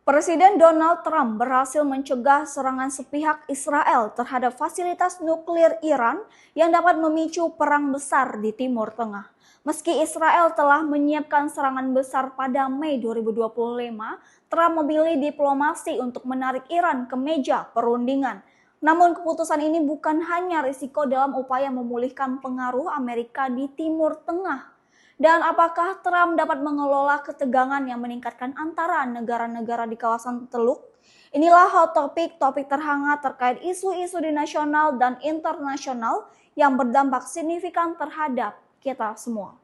Presiden Donald Trump berhasil mencegah serangan sepihak Israel terhadap fasilitas nuklir Iran yang dapat memicu perang besar di Timur Tengah. Meski Israel telah menyiapkan serangan besar pada Mei 2025, Trump memilih diplomasi untuk menarik Iran ke meja perundingan. Namun keputusan ini bukan hanya risiko dalam upaya memulihkan pengaruh Amerika di Timur Tengah. Dan apakah Trump dapat mengelola ketegangan yang meningkatkan antara negara-negara di kawasan Teluk? Inilah hot topic, topik terhangat terkait isu-isu di nasional dan internasional yang berdampak signifikan terhadap kita semua.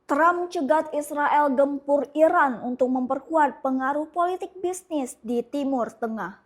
Trump cegat Israel gempur Iran untuk memperkuat pengaruh politik bisnis di Timur Tengah.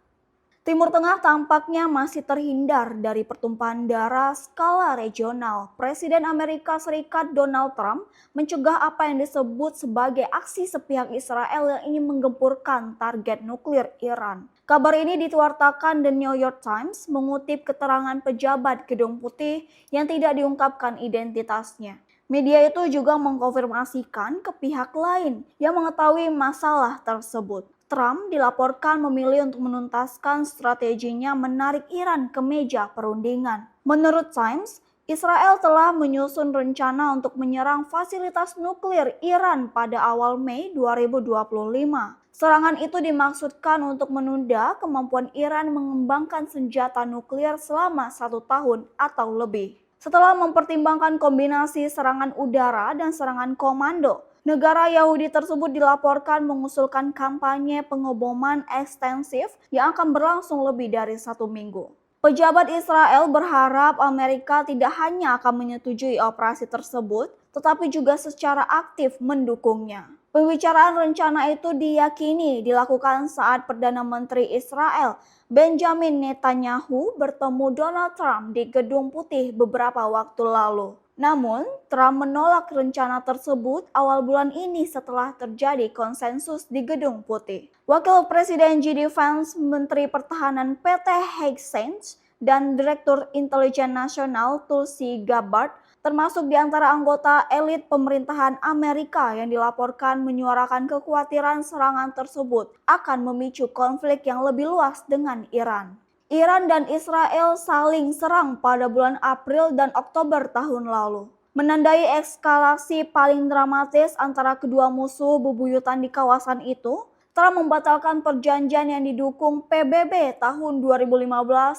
Timur Tengah tampaknya masih terhindar dari pertumpahan darah skala regional. Presiden Amerika Serikat Donald Trump mencegah apa yang disebut sebagai aksi sepihak Israel yang ingin menggempurkan target nuklir Iran. Kabar ini dituartakan The New York Times mengutip keterangan pejabat Gedung Putih yang tidak diungkapkan identitasnya. Media itu juga mengkonfirmasikan ke pihak lain yang mengetahui masalah tersebut. Trump dilaporkan memilih untuk menuntaskan strateginya menarik Iran ke meja perundingan. Menurut Times, Israel telah menyusun rencana untuk menyerang fasilitas nuklir Iran pada awal Mei 2025. Serangan itu dimaksudkan untuk menunda kemampuan Iran mengembangkan senjata nuklir selama 1 tahun atau lebih. Setelah mempertimbangkan kombinasi serangan udara dan serangan komando, negara Yahudi tersebut dilaporkan mengusulkan kampanye pengeboman ekstensif yang akan berlangsung lebih dari 1 minggu. Pejabat Israel berharap Amerika tidak hanya akan menyetujui operasi tersebut, tetapi juga secara aktif mendukungnya. Pembicaraan rencana itu diyakini dilakukan saat Perdana Menteri Israel Benjamin Netanyahu bertemu Donald Trump di Gedung Putih beberapa waktu lalu. Namun, Trump menolak rencana tersebut awal bulan ini setelah terjadi konsensus di Gedung Putih. Wakil Presiden J.D. Vance, Menteri Pertahanan PT Hexage, dan Direktur Intelijen Nasional Tulsi Gabbard termasuk di antara anggota elit pemerintahan Amerika yang dilaporkan menyuarakan kekhawatiran serangan tersebut akan memicu konflik yang lebih luas dengan Iran. Iran dan Israel saling serang pada bulan April dan Oktober tahun lalu, menandai eskalasi paling dramatis antara kedua musuh bebuyutan di kawasan itu. Trump membatalkan perjanjian yang didukung PBB tahun 2015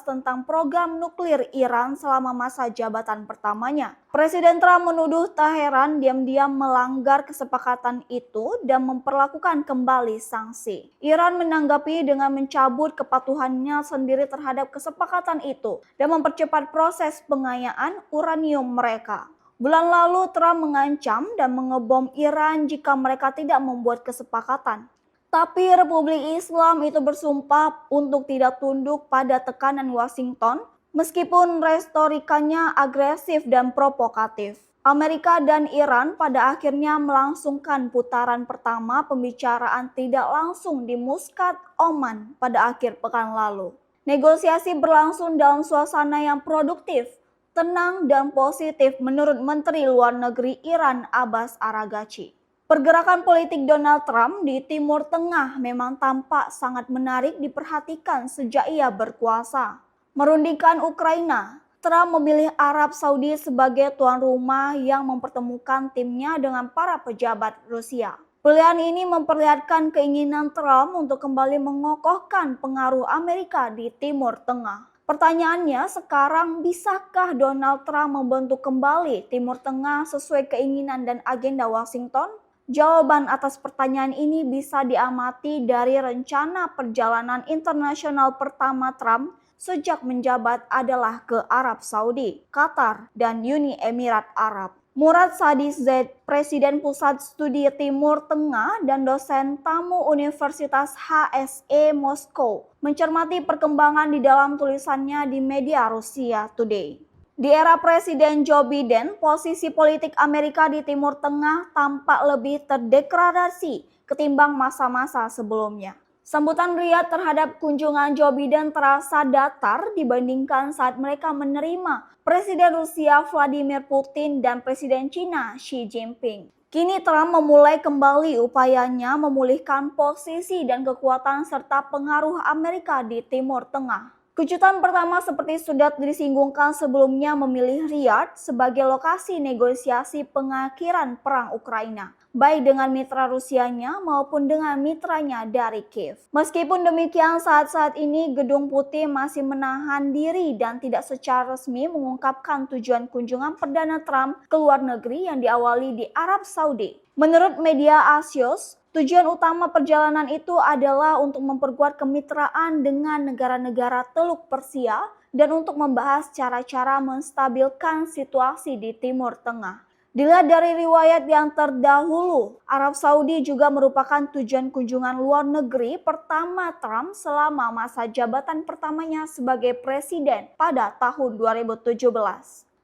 tentang program nuklir Iran selama masa jabatan pertamanya. Presiden Trump menuduh Teheran diam-diam melanggar kesepakatan itu dan memperlakukan kembali sanksi. Iran menanggapi dengan mencabut kepatuhannya sendiri terhadap kesepakatan itu dan mempercepat proses pengayaan uranium mereka. Bulan lalu Trump mengancam dan mengebom Iran jika mereka tidak membuat kesepakatan. Tapi Republik Islam itu bersumpah untuk tidak tunduk pada tekanan Washington meskipun retorikanya agresif dan provokatif. Amerika dan Iran pada akhirnya melangsungkan putaran pertama pembicaraan tidak langsung di Muscat, Oman pada akhir pekan lalu. Negosiasi berlangsung dalam suasana yang produktif, tenang dan positif menurut Menteri Luar Negeri Iran Abbas Araghchi. Pergerakan politik Donald Trump di Timur Tengah memang tampak sangat menarik diperhatikan sejak ia berkuasa. Merundingkan Ukraina, Trump memilih Arab Saudi sebagai tuan rumah yang mempertemukan timnya dengan para pejabat Rusia. Pilihan ini memperlihatkan keinginan Trump untuk kembali mengokohkan pengaruh Amerika di Timur Tengah. Pertanyaannya sekarang, bisakah Donald Trump membentuk kembali Timur Tengah sesuai keinginan dan agenda Washington? Jawaban atas pertanyaan ini bisa diamati dari rencana perjalanan internasional pertama Trump sejak menjabat adalah ke Arab Saudi, Qatar, dan Uni Emirat Arab. Murad Sadis Z, Presiden Pusat Studi Timur Tengah dan dosen tamu Universitas HSE Moskow, mencermati perkembangan di dalam tulisannya di media Rusia Today. Di era Presiden Joe Biden, posisi politik Amerika di Timur Tengah tampak lebih terdegradasi ketimbang masa-masa sebelumnya. Sambutan Riyadh terhadap kunjungan Joe Biden terasa datar dibandingkan saat mereka menerima Presiden Rusia Vladimir Putin dan Presiden China Xi Jinping. Kini Trump memulai kembali upayanya memulihkan posisi dan kekuatan serta pengaruh Amerika di Timur Tengah. Kejutan pertama seperti sudah disinggungkan sebelumnya memilih Riyadh sebagai lokasi negosiasi pengakhiran perang Ukraina, baik dengan mitra Rusianya maupun dengan mitranya dari Kiev. Meskipun demikian, saat-saat ini Gedung Putih masih menahan diri dan tidak secara resmi mengungkapkan tujuan kunjungan Perdana Trump ke luar negeri yang diawali di Arab Saudi. Menurut media Axios, tujuan utama perjalanan itu adalah untuk memperkuat kemitraan dengan negara-negara Teluk Persia dan untuk membahas cara-cara menstabilkan situasi di Timur Tengah. Dilihat dari riwayat yang terdahulu, Arab Saudi juga merupakan tujuan kunjungan luar negeri pertama Trump selama masa jabatan pertamanya sebagai presiden pada tahun 2017.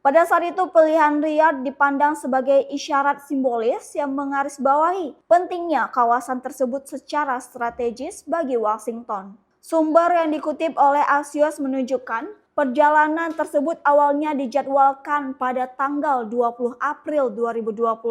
Pada saat itu pilihan Riyadh dipandang sebagai isyarat simbolis yang menggarisbawahi pentingnya kawasan tersebut secara strategis bagi Washington. Sumber yang dikutip oleh Axios menunjukkan perjalanan tersebut awalnya dijadwalkan pada tanggal 20 April 2025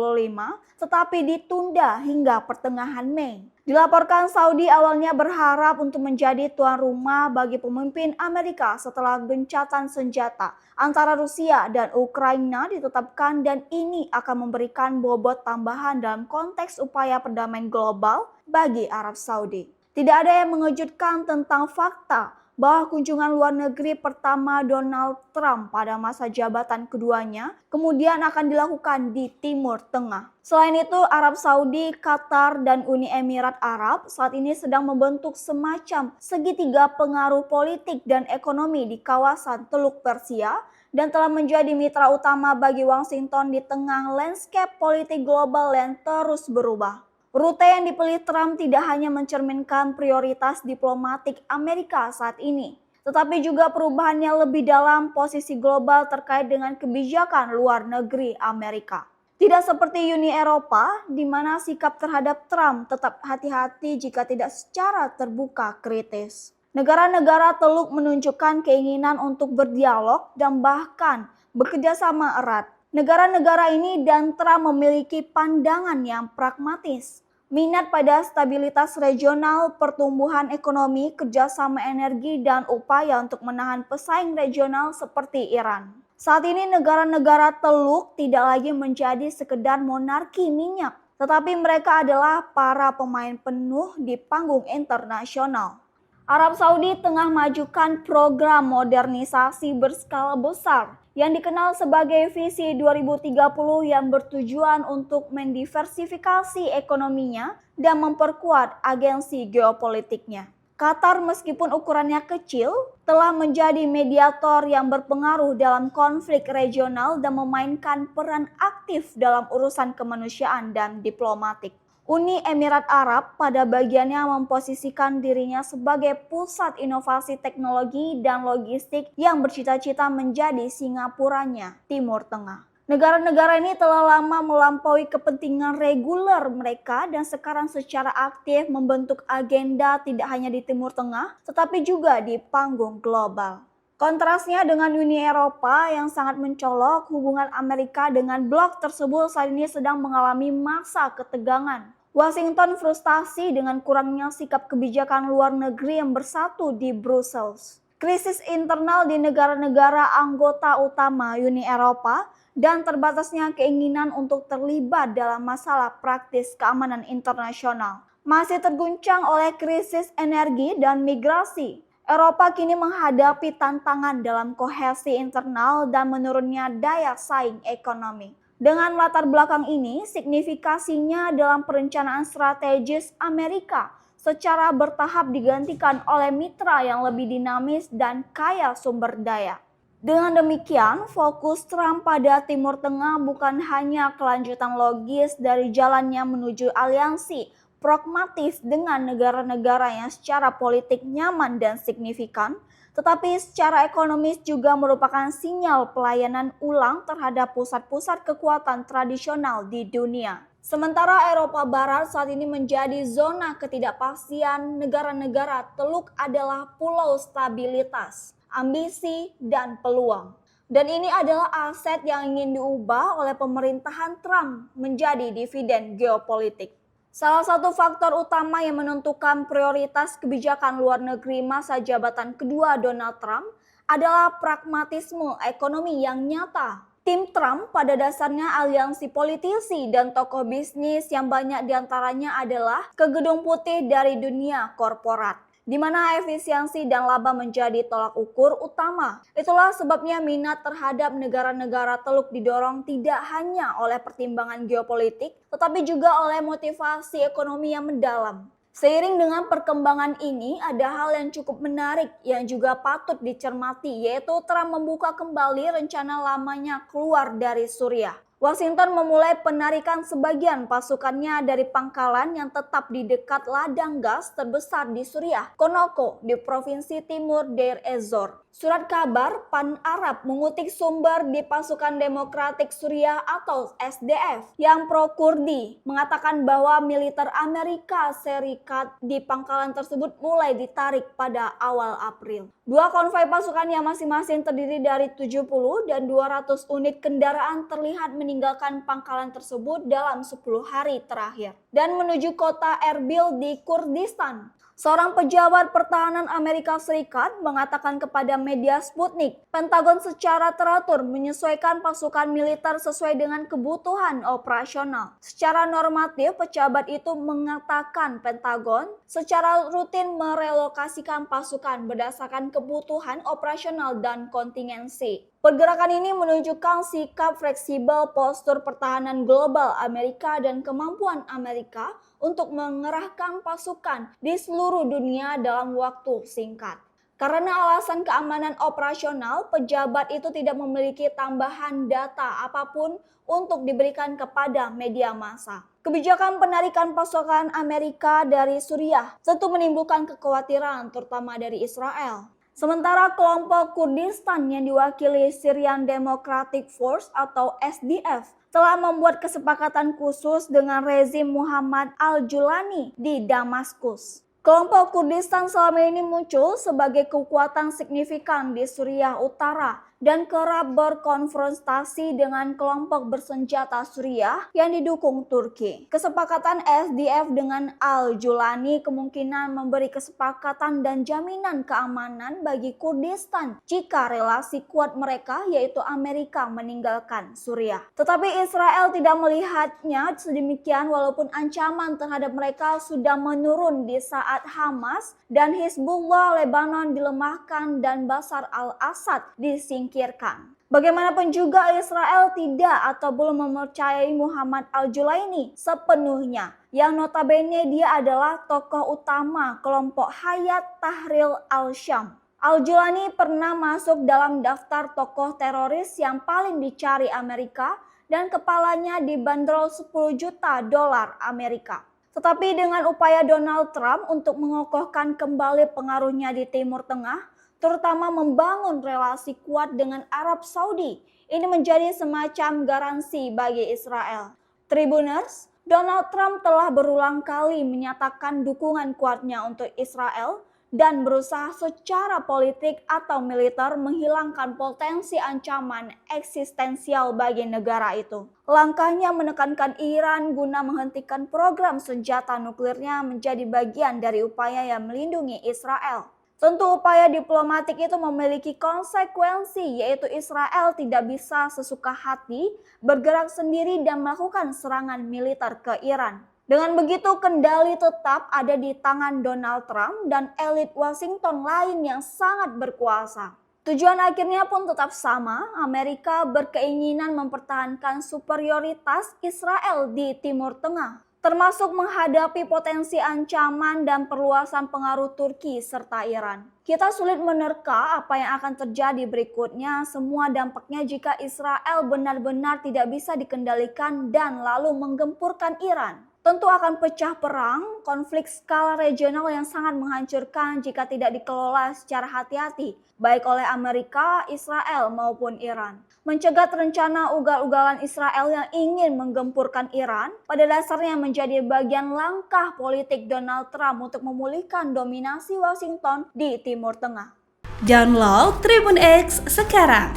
tetapi ditunda hingga pertengahan Mei. Dilaporkan Saudi awalnya berharap untuk menjadi tuan rumah bagi pemimpin Amerika setelah gencatan senjata antara Rusia dan Ukraina ditetapkan dan ini akan memberikan bobot tambahan dalam konteks upaya perdamaian global bagi Arab Saudi. Tidak ada yang mengejutkan tentang fakta bahwa kunjungan luar negeri pertama Donald Trump pada masa jabatan keduanya kemudian akan dilakukan di Timur Tengah. Selain itu, Arab Saudi, Qatar, dan Uni Emirat Arab saat ini sedang membentuk semacam segitiga pengaruh politik dan ekonomi di kawasan Teluk Persia dan telah menjadi mitra utama bagi Washington di tengah landscape politik global yang terus berubah. Rute yang dipilih Trump tidak hanya mencerminkan prioritas diplomatik Amerika saat ini, tetapi juga perubahan yang lebih dalam posisi global terkait dengan kebijakan luar negeri Amerika. Tidak seperti Uni Eropa, di mana sikap terhadap Trump tetap hati-hati jika tidak secara terbuka kritis. Negara-negara Teluk menunjukkan keinginan untuk berdialog dan bahkan bekerjasama erat. Negara-negara ini dan Trump memiliki pandangan yang pragmatis, minat pada stabilitas regional, pertumbuhan ekonomi, kerjasama energi, dan upaya untuk menahan pesaing regional seperti Iran. Saat ini negara-negara Teluk tidak lagi menjadi sekedar monarki minyak, tetapi mereka adalah para pemain penuh di panggung internasional. Arab Saudi tengah majukan program modernisasi berskala besar yang dikenal sebagai Visi 2030 yang bertujuan untuk mendiversifikasi ekonominya dan memperkuat agensi geopolitiknya. Qatar meskipun ukurannya kecil, telah menjadi mediator yang berpengaruh dalam konflik regional dan memainkan peran aktif dalam urusan kemanusiaan dan diplomatik. Uni Emirat Arab pada bagiannya memposisikan dirinya sebagai pusat inovasi teknologi dan logistik yang bercita-cita menjadi Singapuranya Timur Tengah. Negara-negara ini telah lama melampaui kepentingan reguler mereka dan sekarang secara aktif membentuk agenda tidak hanya di Timur Tengah, tetapi juga di panggung global. Kontrasnya dengan Uni Eropa yang sangat mencolok, hubungan Amerika dengan blok tersebut saat ini sedang mengalami masa ketegangan. Washington frustasi dengan kurangnya sikap kebijakan luar negeri yang bersatu di Brussels. Krisis internal di negara-negara anggota utama Uni Eropa dan terbatasnya keinginan untuk terlibat dalam masalah praktis keamanan internasional masih terguncang oleh krisis energi dan migrasi. Eropa kini menghadapi tantangan dalam kohesi internal dan menurunnya daya saing ekonomi. Dengan latar belakang ini, signifikasinya dalam perencanaan strategis Amerika secara bertahap digantikan oleh mitra yang lebih dinamis dan kaya sumber daya. Dengan demikian, fokus Trump pada Timur Tengah bukan hanya kelanjutan logis dari jalannya menuju aliansi pragmatis dengan negara-negara yang secara politik nyaman dan signifikan, tetapi secara ekonomis juga merupakan sinyal pelayanan ulang terhadap pusat-pusat kekuatan tradisional di dunia. Sementara Eropa Barat saat ini menjadi zona ketidakpastian, negara-negara Teluk adalah pulau stabilitas, ambisi, dan peluang. Dan ini adalah aset yang ingin diubah oleh pemerintahan Trump menjadi dividen geopolitik. Salah satu faktor utama yang menentukan prioritas kebijakan luar negeri masa jabatan kedua Donald Trump adalah pragmatisme ekonomi yang nyata. Tim Trump pada dasarnya aliansi politisi dan tokoh bisnis yang banyak diantaranya adalah ke Gedung Putih dari dunia korporat, di mana efisiensi dan laba menjadi tolak ukur utama. Itulah sebabnya minat terhadap negara-negara Teluk didorong tidak hanya oleh pertimbangan geopolitik, tetapi juga oleh motivasi ekonomi yang mendalam. Seiring dengan perkembangan ini, ada hal yang cukup menarik yang juga patut dicermati, yaitu Trump membuka kembali rencana lamanya keluar dari Suriah. Washington memulai penarikan sebagian pasukannya dari pangkalan yang tetap di dekat ladang gas terbesar di Suriah, Konoko, di Provinsi Timur Deir ez-Zor. Surat kabar PAN Arab mengutip sumber di Pasukan Demokratik Suriah atau SDF yang pro-Kurdi mengatakan bahwa militer Amerika Serikat di pangkalan tersebut mulai ditarik pada awal April. Dua konvoi pasukan yang masing-masing terdiri dari 70 dan 200 unit kendaraan terlihat meninggalkan pangkalan tersebut dalam 10 hari terakhir dan menuju kota Erbil di Kurdistan. Seorang pejabat pertahanan Amerika Serikat mengatakan kepada media Sputnik, Pentagon secara teratur menyesuaikan pasukan militer sesuai dengan kebutuhan operasional. Secara normatif, pejabat itu mengatakan Pentagon secara rutin merelokasikan pasukan berdasarkan kebutuhan operasional dan kontingensi. Pergerakan ini menunjukkan sikap fleksibel postur pertahanan global Amerika dan kemampuan Amerika untuk mengerahkan pasukan di seluruh dunia dalam waktu singkat. Karena alasan keamanan operasional, pejabat itu tidak memiliki tambahan data apapun untuk diberikan kepada media massa. Kebijakan penarikan pasukan Amerika dari Suriah tentu menimbulkan kekhawatiran terutama dari Israel. Sementara kelompok Kurdistan yang diwakili Syrian Democratic Force atau SDF telah membuat kesepakatan khusus dengan rezim Muhammad al-Julani di Damaskus. Kelompok Kurdistan selama ini muncul sebagai kekuatan signifikan di Suriah Utara dan kerap berkonfrontasi dengan kelompok bersenjata Suriah yang didukung Turki. Kesepakatan SDF dengan al-Julani kemungkinan memberi kesepakatan dan jaminan keamanan bagi Kurdistan jika relasi kuat mereka yaitu Amerika meninggalkan Suriah. Tetapi Israel tidak melihatnya sedemikian walaupun ancaman terhadap mereka sudah menurun di saat Hamas dan Hizbullah Lebanon dilemahkan dan Bashar al-Assad disingkirkan. Bagaimanapun juga Israel tidak atau belum mempercayai Muhammad al-Julaini sepenuhnya, yang notabene dia adalah tokoh utama kelompok Hayat Tahrir al-Syam. Al-Julani pernah masuk dalam daftar tokoh teroris yang paling dicari Amerika dan kepalanya dibanderol 10 juta dolar Amerika. Tetapi dengan upaya Donald Trump untuk mengokohkan kembali pengaruhnya di Timur Tengah, terutama membangun relasi kuat dengan Arab Saudi, ini menjadi semacam garansi bagi Israel. Tribuners, Donald Trump telah berulang kali menyatakan dukungan kuatnya untuk Israel dan berusaha secara politik atau militer menghilangkan potensi ancaman eksistensial bagi negara itu. Langkahnya menekankan Iran guna menghentikan program senjata nuklirnya menjadi bagian dari upaya yang melindungi Israel. Tentu upaya diplomatik itu memiliki konsekuensi, yaitu Israel tidak bisa sesuka hati bergerak sendiri dan melakukan serangan militer ke Iran. Dengan begitu, kendali tetap ada di tangan Donald Trump dan elit Washington lain yang sangat berkuasa. Tujuan akhirnya pun tetap sama, Amerika berkeinginan mempertahankan superioritas Israel di Timur Tengah, termasuk menghadapi potensi ancaman dan perluasan pengaruh Turki serta Iran. Kita sulit menerka apa yang akan terjadi berikutnya, semua dampaknya jika Israel benar-benar tidak bisa dikendalikan dan lalu menggempurkan Iran. Tentu akan pecah perang, konflik skala regional yang sangat menghancurkan jika tidak dikelola secara hati-hati, baik oleh Amerika, Israel maupun Iran. Mencegat rencana ugal-ugalan Israel yang ingin menggempurkan Iran pada dasarnya menjadi bagian langkah politik Donald Trump untuk memulihkan dominasi Washington di Timur Tengah. Download Tribun X sekarang,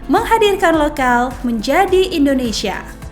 menghadirkan lokal menjadi Indonesia.